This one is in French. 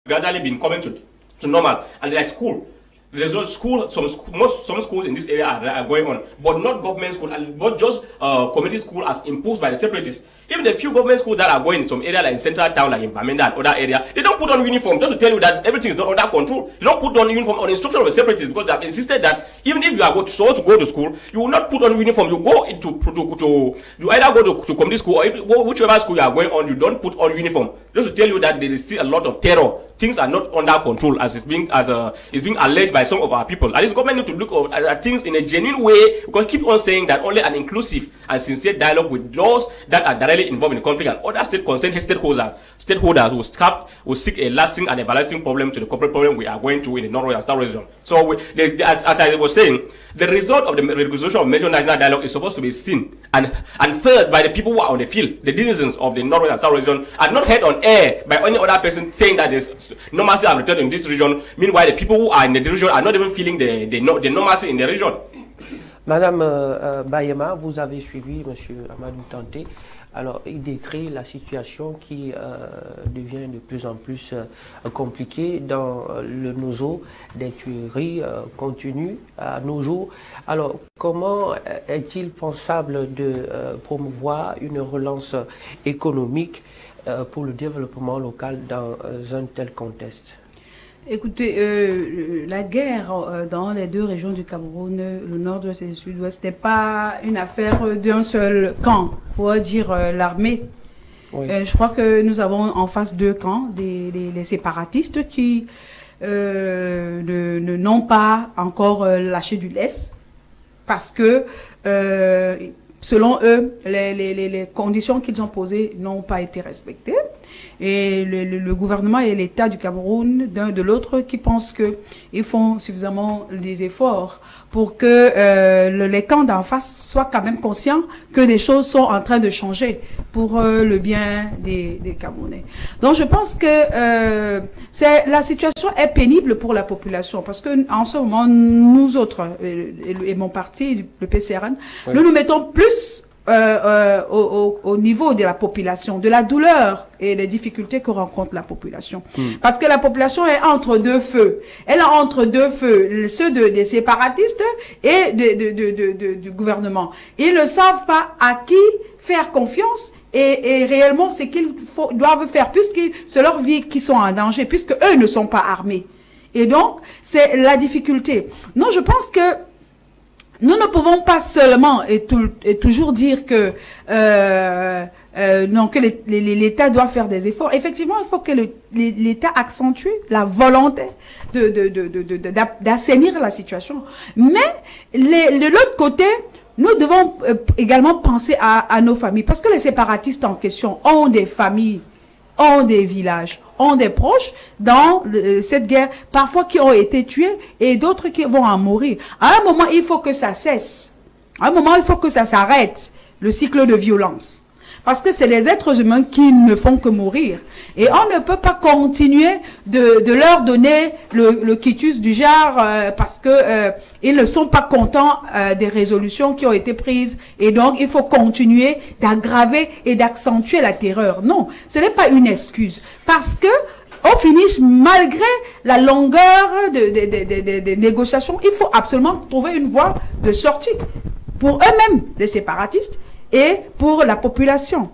gradually been coming to normal, and like school. Result school, some schools in this area are going on, but not government school, and not just community school as imposed by the separatists. Even the few government schools that are going in some area like in central town, like in Bamenda and other area, they don't put on uniform, just to tell you that everything is not under control. They don't put on uniform on instruction of the separatists, because they have insisted that even if you are to go to school, you will not put on uniform. You go into you either go to community school, or whichever school you are going on, you don't put on uniform. Just to tell you that there is still a lot of terror. Things are not under control as it's being alleged by some of our people. And this government need to look at things in a genuine way, because keep on saying that only an inclusive and sincere dialogue with those that are directly involved in the conflict and other stakeholders will seek a lasting and everlasting problem to the corporate problem we are going through in the North South region. So, as I was saying, the result of the resolution of major national dialogue is supposed to be seen and felt by the people who are on the field, the citizens of the North and South region, and not heard on air by any other person saying that there's normalcy have returned in this region. Meanwhile, the people who are in the region are not even feeling the normalcy in the region. Madame Bayema, vous avez suivi M. Amadou Tanté. Alors, il décrit la situation qui devient de plus en plus compliquée dans le nozo des tueries continues à nos jours. Alors, comment est-il pensable de promouvoir une relance économique pour le développement local dans un tel contexte? Écoutez, la guerre dans les deux régions du Cameroun, le nord-ouest et le sud-ouest, n'est pas une affaire d'un seul camp, pour dire l'armée. Oui. Je crois que nous avons en face deux camps, les séparatistes qui n'ont pas encore lâché du lest, parce que selon eux, les conditions qu'ils ont posées n'ont pas été respectées. Et le gouvernement et l'État du Cameroun, d'un de l'autre, qui pensent qu'ils font suffisamment des efforts pour que les camps d'en face soient quand même conscients que des choses sont en train de changer pour le bien des Camerounais. Donc je pense que la situation est pénible pour la population, parce que en ce moment, nous autres, et mon parti, le PCRN, oui, nous mettons plus au niveau de la population, de la douleur et des difficultés que rencontre la population. Parce que la population est entre deux feux. Elle est entre deux feux, ceux des séparatistes et du gouvernement. Ils ne savent pas à qui faire confiance et réellement ce qu'ils doivent faire, puisque c'est leur vie qui sont en danger, puisque eux ne sont pas armés. Et donc, c'est la difficulté. Non, je pense que nous ne pouvons pas seulement et toujours dire que non, que l'État doit faire des efforts. Effectivement, il faut que l'État accentue la volonté d'assainir la situation. Mais de l'autre côté, nous devons également penser à nos familles, parce que les séparatistes en question ont des familles, ont des villages, ont des proches dans cette guerre, parfois qui ont été tués et d'autres qui vont en mourir. À un moment, il faut que ça cesse. À un moment, il faut que ça s'arrête, le cycle de violence. Parce que c'est les êtres humains qui ne font que mourir. Et on ne peut pas continuer de leur donner le quitus du genre parce que ils ne sont pas contents des résolutions qui ont été prises. Et donc, il faut continuer d'aggraver et d'accentuer la terreur. Non, ce n'est pas une excuse. Parce que, au finish, malgré la longueur des négociations, il faut absolument trouver une voie de sortie pour eux-mêmes, les séparatistes, et pour la population.